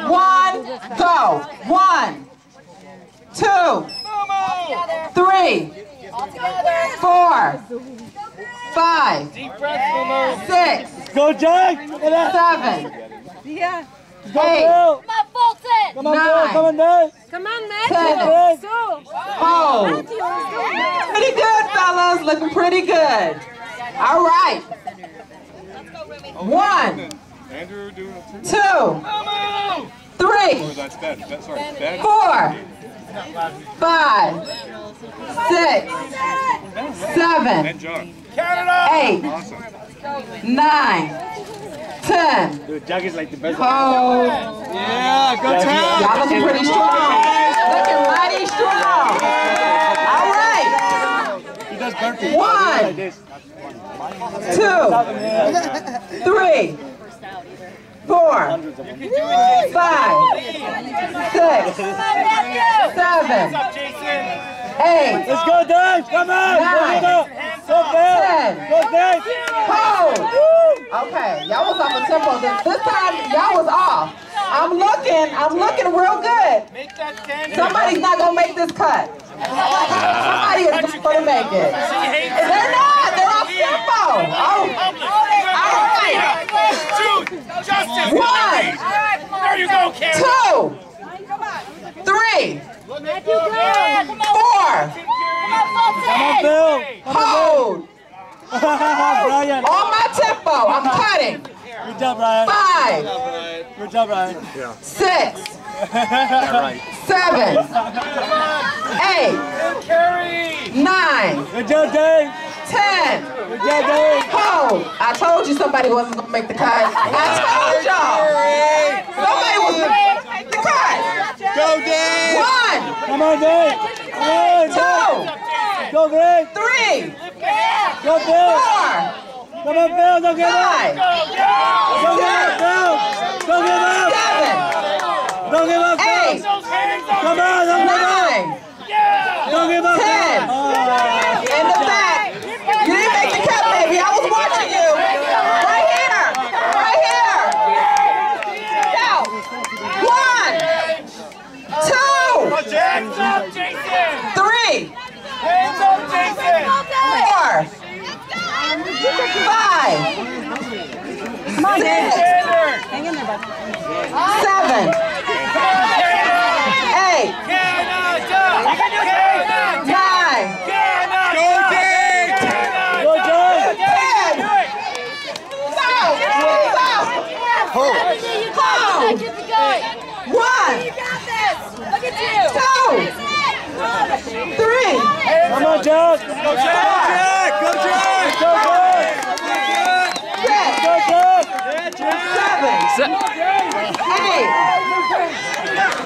1, go. 1, 2, 3, 4, 5, 6, Go, Jack! 7, Yeah. 8, Come on, Fulton! Come on, 9, come on, Dave! Come on, 10, Matthew. hold. Pretty good, fellas. Looking pretty good. All right. 1, 2, 3, 4, 5, 6, 7, 8, 9, 10. Dude, Jack is like the best. Hold. Yeah, go town. Y'all looking pretty strong. Looking mighty strong. All right. He does burpees. 1, 2, 3, 4, 5, 6, 7, 8. Let's go, Dave! Come on! 9, Go, 10. Go, Dave! Hold. Okay, y'all was off the tempo. This time, y'all was off. I'm looking real good. Somebody's not gonna make this cut. Somebody is not gonna make it. They're not. They're off tempo. Oh. All right. 1, There you go, Karen. 2, 3, 4. Come on, Bill! Hold. Brian! On my tempo. I'm cutting. Good job, Brian! 5. Good job, Brian! 6, 7, 8, 9, Good job, Dave! 10. Good job, Dave! Hold. I told you somebody wasn't going to make the cut. I told y'all. Somebody was going to make the cut. Go, Dave. 1, Come on, Dave! Come on, 2, Go, Dave! 3, Go, Bill! 4, Come on, Bill! Don't give up! 5, Don't give up, Bill! Don't give up! 7, Don't give up, Bill! 8, Come on, don't give up! 9, Don't give up, 10. Bill! In the back. You didn't make the cut, baby. I was watching you. Right here. Right here. Out. 1, 2, 3, 4, 5, 6, 7, 8, 9, Go, Dave. 10. Stop. Stop. Hold. Hold. 1, 2, 3, Come on, Jack! Go, Jack. Go, Jack. Go, Jack! 6, Go, Jack! 7, 8,